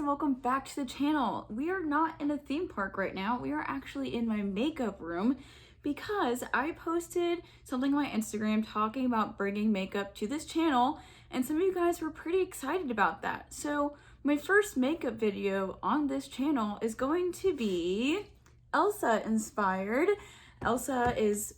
welcome back to the channel. We are not in a theme park right now. We are actually in my makeup room because I posted something on my Instagram talking about bringing makeup to this channel, and some of you guys were pretty excited about that. So my first makeup video on this channel is going to be Elsa inspired. Elsa is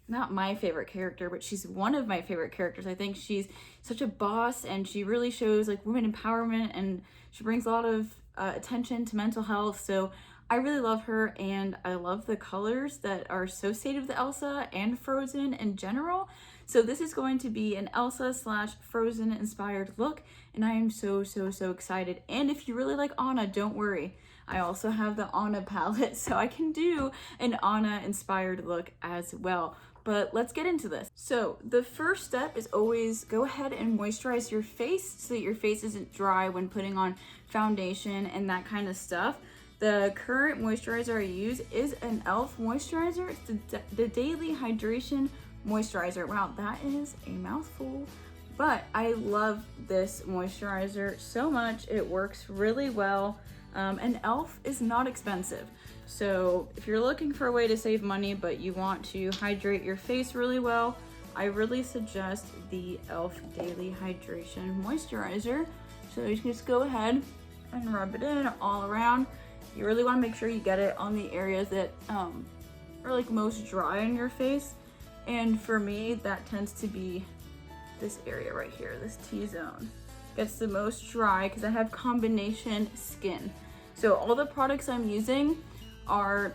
not my favorite character, but she's one of my favorite characters. I think she's such a boss, and she really shows like women empowerment, and she brings a lot of attention to mental health. So I really love her, and I love the colors that are associated with Elsa and Frozen in general. So this is going to be an Elsa / Frozen inspired look, and I am so excited. And if you really like Anna, don't worry. I also have the Anna palette, so I can do an Anna inspired look as well. But let's get into this. So the first step is always go ahead and moisturize your face so that your face isn't dry when putting on foundation and that kind of stuff. The current moisturizer I use is an e.l.f. moisturizer. It's the Daily Hydration Moisturizer. Wow, that is a mouthful. But I love this moisturizer so much. It works really well. And e.l.f. is not expensive. So if you're looking for a way to save money but you want to hydrate your face really well, I really suggest the e.l.f. Daily Hydration Moisturizer. So you can just go ahead and rub it in all around. You really want to make sure you get it on the areas that are like most dry on your face. And for me, that tends to be this area right here, this T-zone. Gets the most dry because I have combination skin. So all the products I'm using are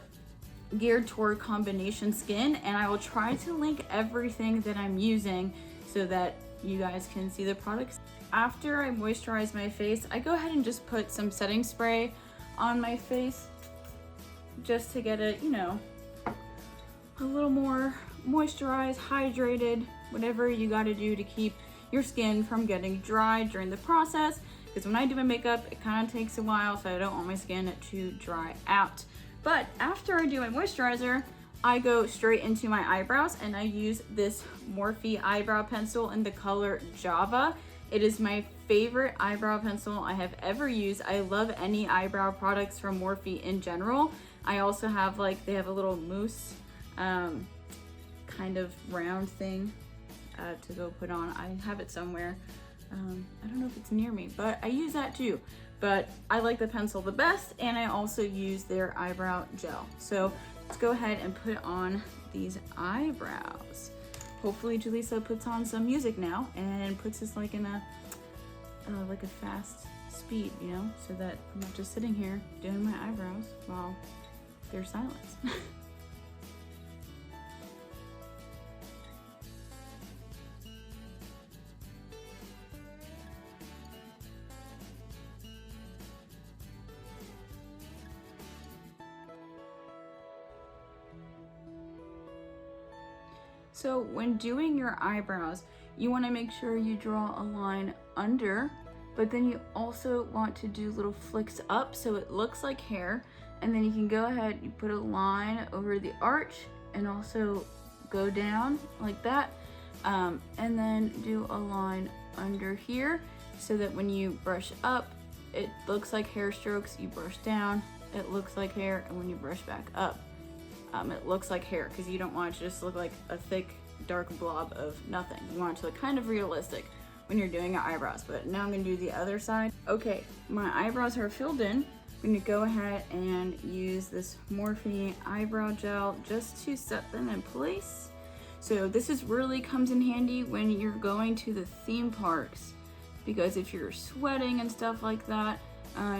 geared toward combination skin, and I will try to link everything that I'm using so that you guys can see the products. After I moisturize my face, I go ahead and just put some setting spray on my face just to get it, you know, a little more moisturized, hydrated, whatever you got to do to keep your skin from getting dry during the process, because when I do my makeup it kind of takes a while, so I don't want my skin to dry out. But after I do my moisturizer, I go straight into my eyebrows, and I use this Morphe eyebrow pencil in the color Java. It is my favorite eyebrow pencil I have ever used. I love any eyebrow products from Morphe in general. I also have they have a little mousse kind of round thing to go put on. I have it somewhere. I don't know if it's near me, but I use that too. But I like the pencil the best, and I also use their eyebrow gel. So let's go ahead and put on these eyebrows. Hopefully Julissa puts on some music now and puts this like in a fast speed, you know, so that I'm not just sitting here doing my eyebrows while there's silence. So when doing your eyebrows, you want to make sure you draw a line under, but then you also want to do little flicks up so it looks like hair. And then you can go ahead, you put a line over the arch and also go down like that. And then do a line under here so that when you brush up, it looks like hair strokes. You brush down, it looks like hair, and when you brush back up, it looks like hair, because you don't want it to just look like a thick dark blob of nothing. You want it to look kind of realistic when you're doing your eyebrows. But now I'm gonna do the other side. Okay, my eyebrows are filled in. I'm gonna go ahead and use this Morphe eyebrow gel just to set them in place. So this really comes in handy when you're going to the theme parks, because if you're sweating and stuff like that,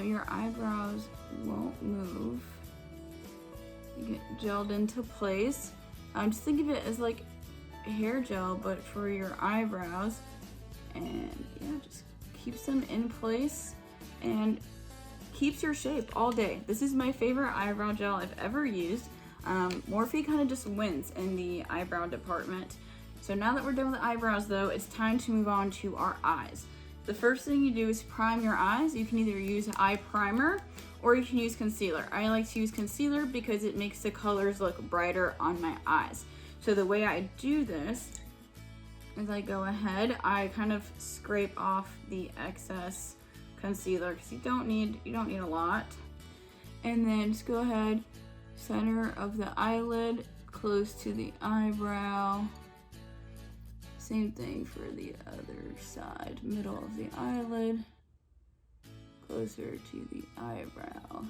your eyebrows won't move. You get gelled into place. Just think of it as like hair gel, but for your eyebrows. And yeah, just keeps them in place and keeps your shape all day. This is my favorite eyebrow gel I've ever used. Morphe kind of just wins in the eyebrow department. So now that we're done with the eyebrows though, it's time to move on to our eyes. The first thing you do is prime your eyes. You can either use an eye primer or you can use concealer. I like to use concealer because it makes the colors look brighter on my eyes. So the way I do this is I go ahead, I kind of scrape off the excess concealer because you don't need a lot. And then just go ahead, center of the eyelid, close to the eyebrow. Same thing for the other side, middle of the eyelid, closer to the eyebrow.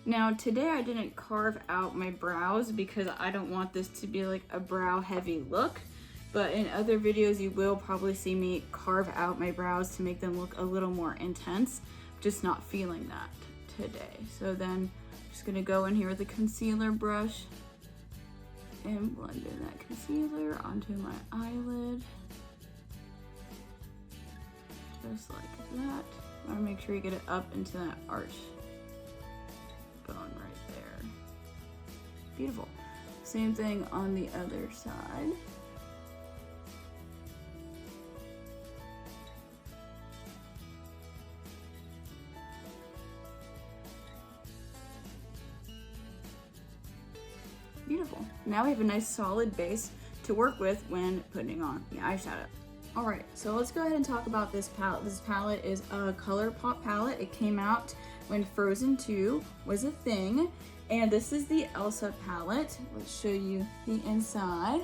Now today I didn't carve out my brows because I don't want this to be like a brow heavy look, but in other videos you will probably see me carve out my brows to make them look a little more intense. Just not feeling that today. So then I'm just gonna go in here with a concealer brush and blend in that concealer onto my eyelid. Just like that. I wanna make sure you get it up into that arch bone right there. Beautiful. Same thing on the other side. Beautiful. Now we have a nice solid base to work with when putting on the eyeshadow. Alright, so let's go ahead and talk about this palette. This palette is a ColourPop palette. It came out when Frozen 2 was a thing. And this is the Elsa palette. Let's show you the inside.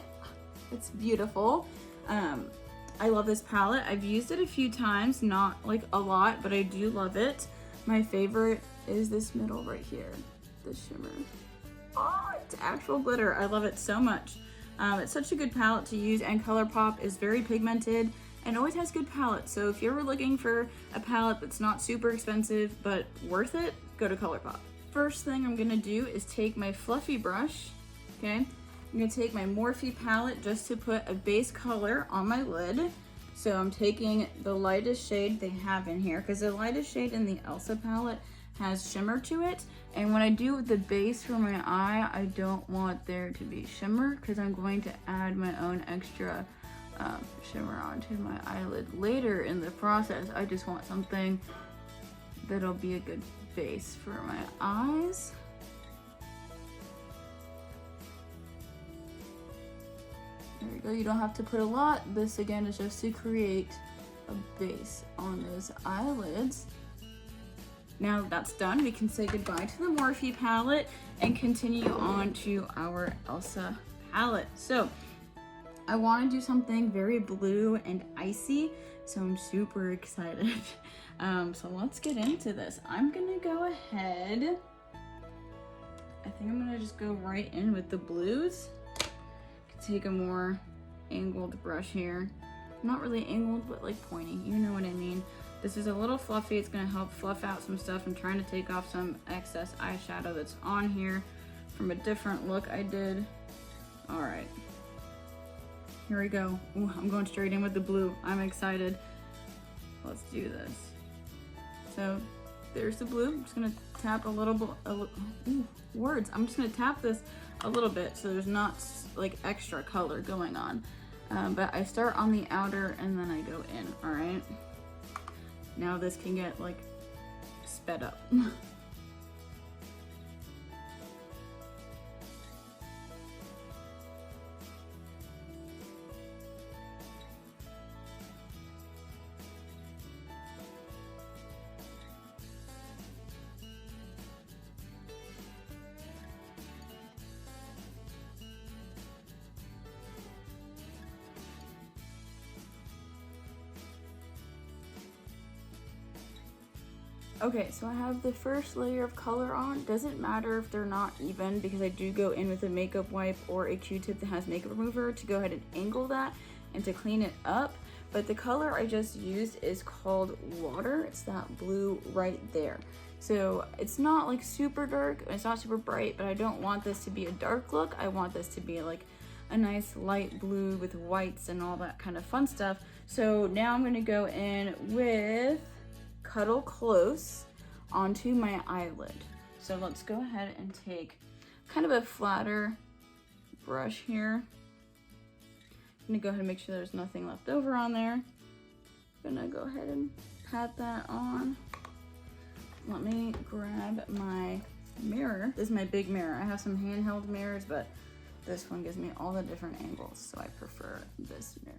It's beautiful. I love this palette. I've used it a few times, not like a lot, but I do love it. My favorite is this middle right here, the shimmer. Oh, it's actual glitter. I love it so much. It's such a good palette to use, and ColourPop is very pigmented and always has good palettes. So if you're ever looking for a palette that's not super expensive but worth it, go to ColourPop. First thing I'm gonna do is take my fluffy brush, okay? I'm gonna take my Morphe palette just to put a base color on my lid. So I'm taking the lightest shade they have in here, because the lightest shade in the Elsa palette has shimmer to it. And when I do the base for my eye, I don't want there to be shimmer because I'm going to add my own extra shimmer onto my eyelid later in the process. I just want something that'll be a good base for my eyes. There you go. You don't have to put a lot. This again is just to create a base on those eyelids. Now that's done, we can say goodbye to the Morphe palette and continue on to our Elsa palette. So I want to do something very blue and icy, so I'm super excited. So let's get into this. I'm gonna go ahead. I think I'm gonna just go right in with the blues. Take a more angled brush here. Not really angled, but like pointy, you know what I mean. This is a little fluffy. It's gonna help fluff out some stuff. I'm trying to take off some excess eyeshadow that's on here from a different look I did. All right, here we go. Ooh, I'm going straight in with the blue. I'm excited. Let's do this. So there's the blue. I'm just gonna tap a little bit, I'm just gonna tap this a little bit so there's not like extra color going on. But I start on the outer and then I go in, all right? Now this can get like sped up. Okay, so I have the first layer of color on. Doesn't matter if they're not even because I do go in with a makeup wipe or a Q-tip that has makeup remover to go ahead and angle that and to clean it up. But the color I just used is called Water. It's that blue right there. So it's not like super dark, it's not super bright, but I don't want this to be a dark look. I want this to be like a nice light blue with whites and all that kind of fun stuff. So now I'm gonna go in with Cuddle Close onto my eyelid. So let's go ahead and take kind of a flatter brush here. I'm gonna go ahead and make sure there's nothing left over on there. I'm gonna go ahead and pat that on. Let me grab my mirror. This is my big mirror. I have some handheld mirrors, but this one gives me all the different angles, so I prefer this mirror.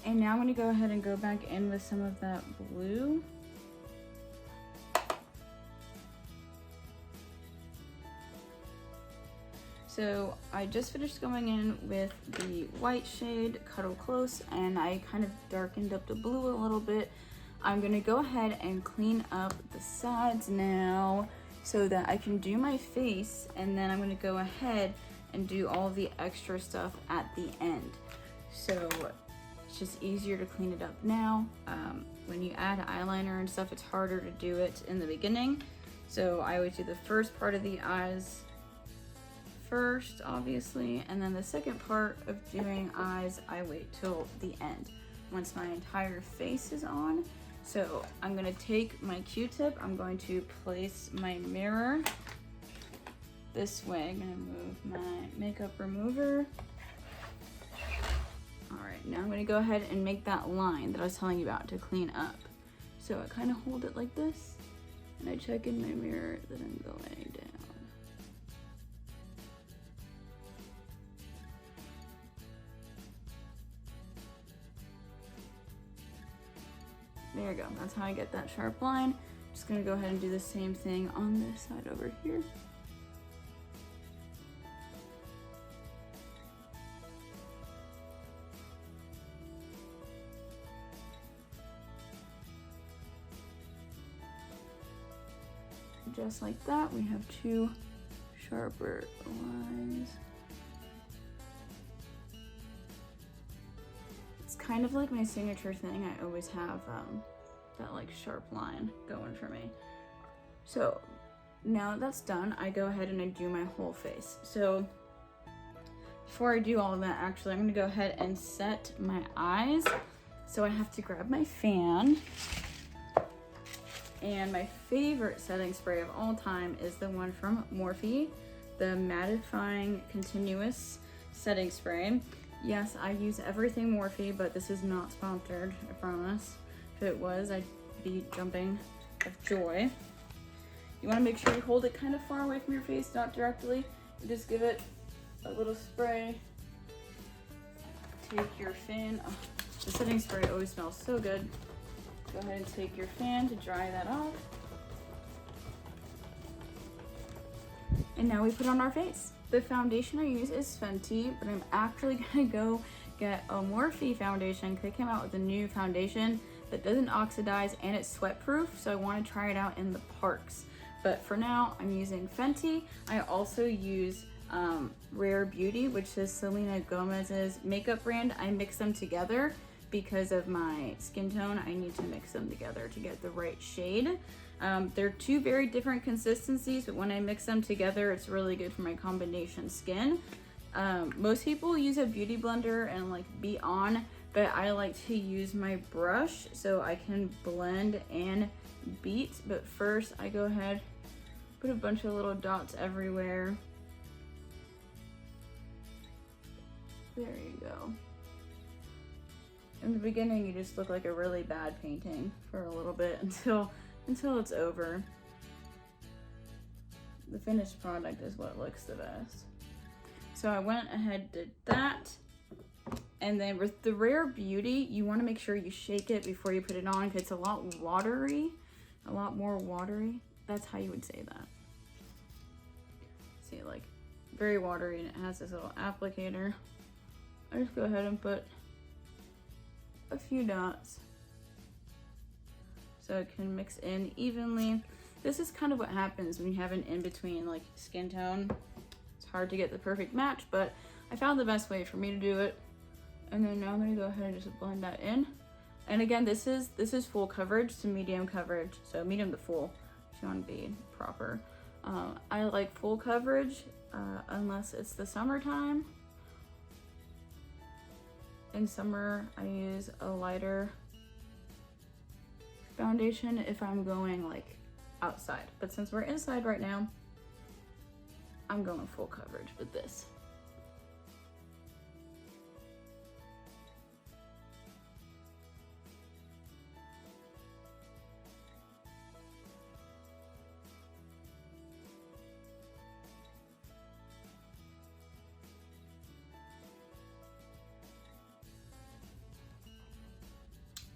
And now I'm going to go ahead and go back in with some of that blue. So I just finished going in with the white shade, Cuddle Close, and I kind of darkened up the blue a little bit. I'm gonna go ahead and clean up the sides now so that I can do my face, and then I'm gonna go ahead and do all the extra stuff at the end. So it's just easier to clean it up now. When you add eyeliner and stuff, it's harder to do it in the beginning. So I always do the first part of the eyes first, obviously, and then the second part of doing eyes, I wait till the end, once my entire face is on. So I'm gonna take my Q-tip, I'm going to place my mirror this way. I'm gonna move my makeup remover. All right, now I'm gonna go ahead and make that line that I was telling you about to clean up. So I kind of hold it like this, and I check in my mirror that I'm going down. There we go, that's how I get that sharp line. Just gonna go ahead and do the same thing on this side over here. Just like that, we have two sharper lines. It's kind of like my signature thing. I always have that like sharp line going for me. So now that that's done, I go ahead and I do my whole face. So before I do all of that, actually, I'm gonna go ahead and set my eyes. So I have to grab my fan. And my favorite setting spray of all time is the one from Morphe, the Mattifying Continuous Setting Spray. Yes, I use everything Morphe, but this is not sponsored, I promise. If it was, I'd be jumping of joy. You want to make sure you hold it kind of far away from your face, not directly. You just give it a little spray. Take your fan. Oh, the setting spray always smells so good. Go ahead and take your fan to dry that off. And now we put on our face. The foundation I use is Fenty, but I'm actually gonna go get a Morphe foundation because they came out with a new foundation that doesn't oxidize and it's sweat proof, so I want to try it out in the parks. But for now, I'm using Fenty. I also use Rare Beauty, which is Selena Gomez's makeup brand. I mix them together because of my skin tone. I need to mix them together to get the right shade. They're two very different consistencies, but when I mix them together, it's really good for my combination skin. Most people use a beauty blender and like beat on, but I like to use my brush so I can blend and beat. But first I go ahead, put a bunch of little dots everywhere. There you go. In the beginning, you just look like a really bad painting for a little bit until it's over. The finished product is what looks the best. So I went ahead, did that. And then with the Rare Beauty, you want to make sure you shake it before you put it on because it's a lot watery, a lot more watery. That's how you would say that. See, like very watery, and it has this little applicator. I just go ahead and put a few dots so it can mix in evenly. This is kind of what happens when you have an in-between like skin tone. It's hard to get the perfect match, but I found the best way for me to do it. And then now I'm gonna go ahead and just blend that in. And again, this is full coverage to medium coverage, so medium to full if you want to be proper. I like full coverage unless it's the summertime. In summer, I use a lighter foundation if I'm going like outside. But since we're inside right now, I'm going full coverage with this.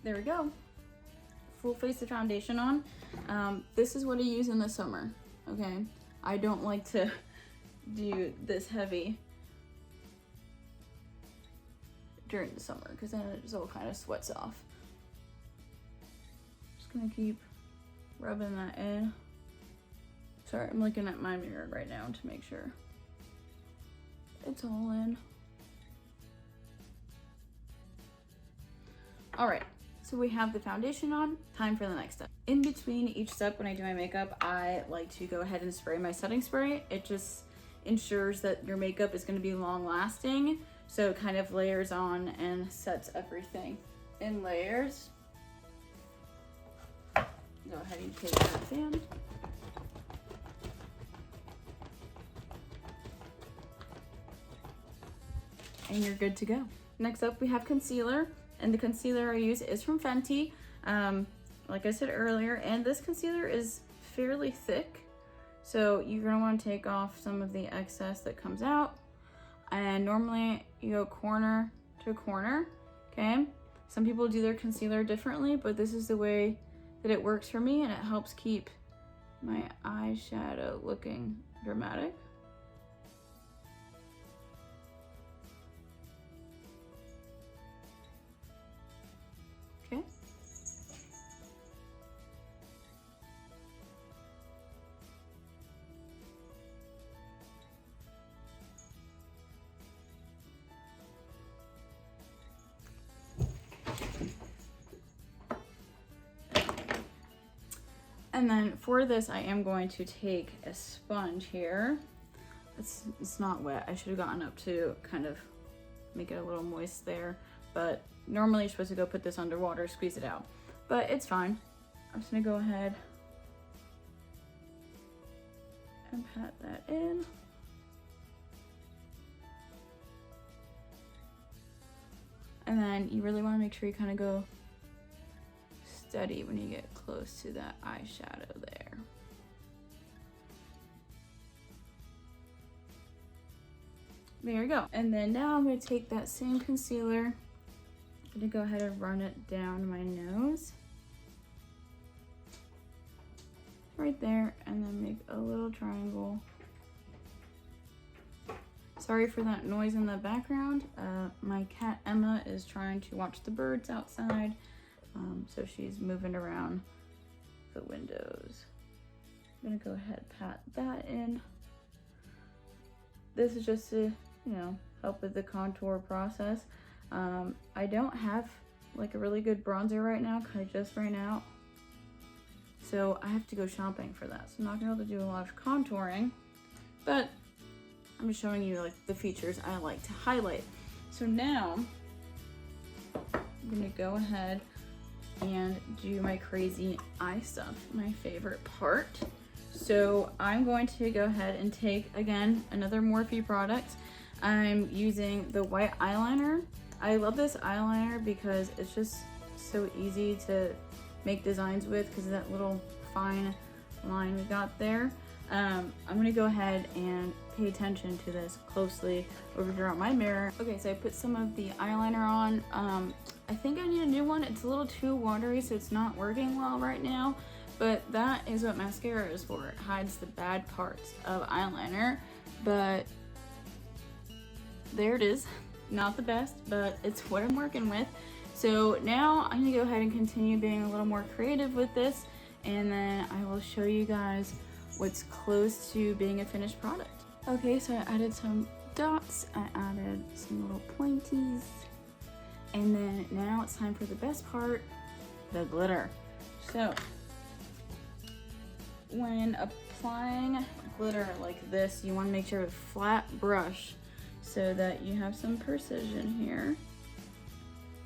There we go. Full face of foundation on. This is what I use in the summer, okay? I don't like to do this heavy during the summer because then it just all kind of sweats off. Just gonna keep rubbing that in. Sorry, I'm looking at my mirror right now to make sure it's all in. All right. So we have the foundation on, time for the next step. In between each step when I do my makeup, I like to go ahead and spray my setting spray. It just ensures that your makeup is gonna be long lasting. So it kind of layers on and sets everything in layers. Go ahead and take that fan. And you're good to go. Next up we have concealer. And the concealer I use is from Fenty, like I said earlier, and this concealer is fairly thick. So you're gonna wanna take off some of the excess that comes out. And normally you go corner to corner, okay? Some people do their concealer differently, but this is the way that it works for me, and it helps keep my eyeshadow looking dramatic. Okay. And then for this, I am going to take a sponge here. It's not wet. I should have gotten up to kind of make it a little moist there, but normally you're supposed to go put this underwater, squeeze it out, but it's fine. I'm just gonna go ahead and pat that in. And then you really wanna make sure you kind of go steady when you get close to that eyeshadow there. There you go. And then now I'm gonna take that same concealer. I'm gonna go ahead and run it down my nose. Right there, and then make a little triangle. Sorry for that noise in the background. My cat Emma is trying to watch the birds outside. So she's moving around the windows. I'm gonna go ahead and pat that in. This is just to, help with the contour process. I don't have like a really good bronzer right now because I just ran out. So I have to go shopping for that. So I'm not gonna be able to do a lot of contouring, but I'm just showing you like the features I like to highlight. So now I'm gonna go ahead and do my crazy eye stuff, my favorite part. So I'm going to go ahead and take, again, another Morphe product. I'm using the white eyeliner. I love this eyeliner because it's just so easy to make designs with because of that little fine line we got there. I'm gonna go ahead and pay attention to this closely over here on my mirror. Okay, so I put some of the eyeliner on. I think I need a new one. It's a little too watery, so it's not working well right now, but that is what mascara is for. It hides the bad parts of eyeliner, but there it is. Not the best, but it's what I'm working with. So now I'm gonna go ahead and continue being a little more creative with this, and then I will show you guys what's close to being a finished product. Okay, so I added some dots, I added some little pointies, and then now it's time for the best part, the glitter. So when applying glitter like this, you want to make sure it's a flat brush so that you have some precision here.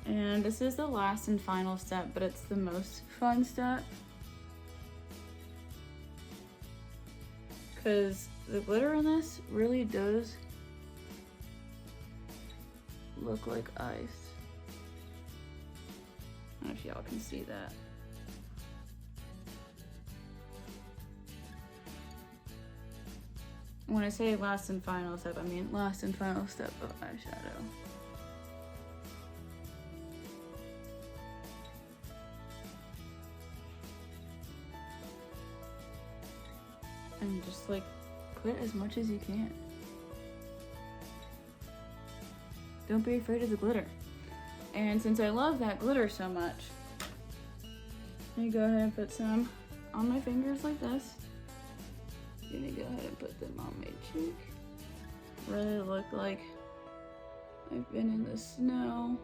And this is the last and final step, but it's the most fun step, because the glitter in this really does look like ice. I don't know if y'all can see that. When I say last and final step, I mean last and final step of eyeshadow. just like put as much as you can. Don't be afraid of the glitter. And since I love that glitter so much, I'm gonna go ahead and put some on my fingers like this. I'm gonna go ahead and put them on my cheek. Really look like I've been in the snow.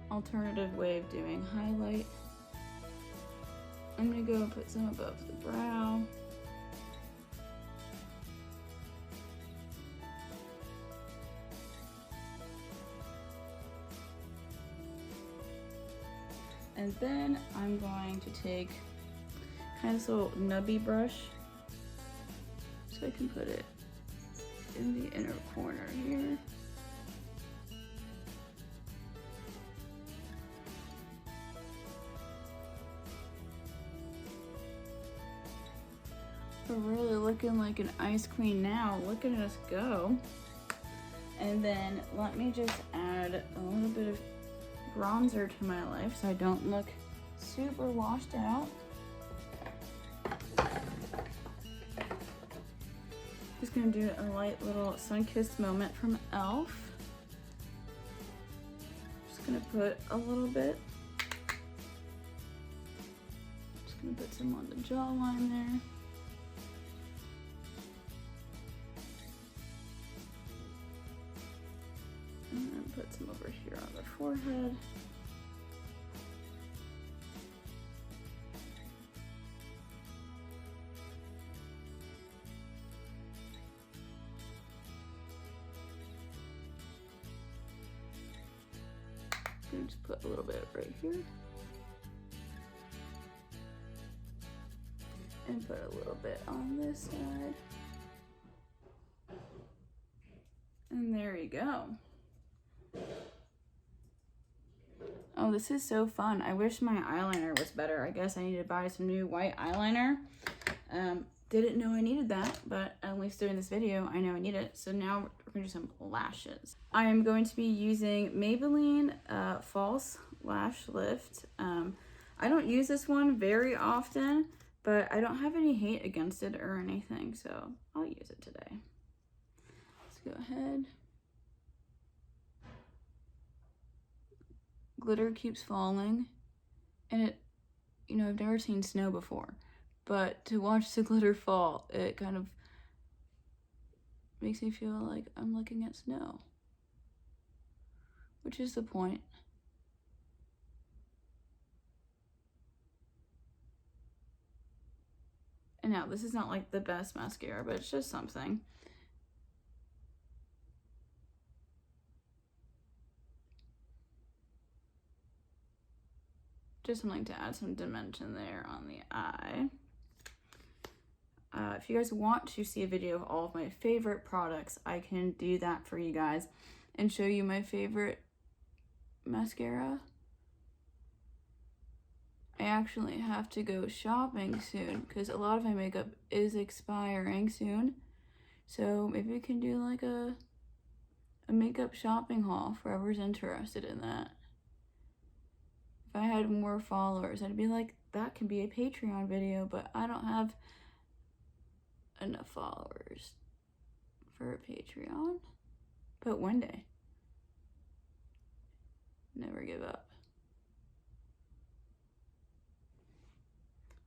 Alternative way of doing highlight. I'm gonna go and put some above the brow. And then I'm going to take kind of this little nubby brush so I can put it in the inner corner here. We're really looking like an ice queen now. Look at us go. And then let me just add a little bit of bronzer to my life so I don't look super washed out. Just gonna do a light little sun-kissed moment from Elf. Just gonna put a little bit. Just gonna put some on the jawline there. And then put some over here on the forehead. I'm just put a little bit right here. And put a little bit on this side. And there you go. Oh, this is so fun. I wish my eyeliner was better. I guess I need to buy some new white eyeliner. Didn't know I needed that, but at least during this video, I know I need it. So now we're gonna do some lashes. I am going to be using Maybelline False Lash Lift. I don't use this one very often, but I don't have any hate against it or anything, so I'll use it today. Let's go ahead. Glitter keeps falling, and it, you know, I've never seen snow before, but to watch the glitter fall, it kind of makes me feel like I'm looking at snow, which is the point. And now, this is not like the best mascara, but it's just something. Just something to add some dimension there on the eye. If you guys want to see a video of all of my favorite products, I can do that for you guys and show you my favorite mascara. I actually have to go shopping soon because a lot of my makeup is expiring soon. So maybe we can do like a makeup shopping haul for whoever's interested in that. If I had more followers, I'd be like, that can be a Patreon video, but I don't have enough followers for a Patreon. But one day. Never give up.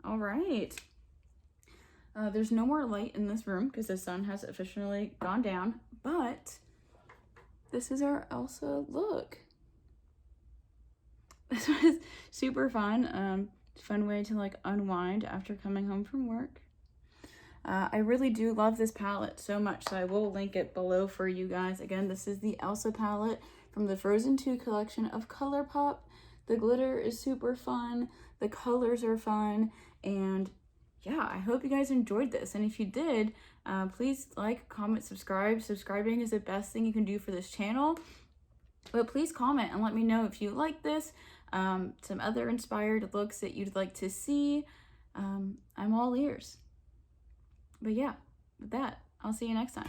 All right. There's no more light in this room because the sun has officially gone down, but this is our Elsa look. This was super fun. Fun way to like unwind after coming home from work. I really do love this palette so much, so I will link it below for you guys. Again, this is the Elsa palette from the Frozen 2 collection of ColourPop. The glitter is super fun. The colors are fun. And yeah, I hope you guys enjoyed this. And if you did, please like, comment, subscribe. Subscribing is the best thing you can do for this channel. But please comment and let me know if you like this, some other inspired looks that you'd like to see. I'm all ears. But yeah, with that, I'll see you next time.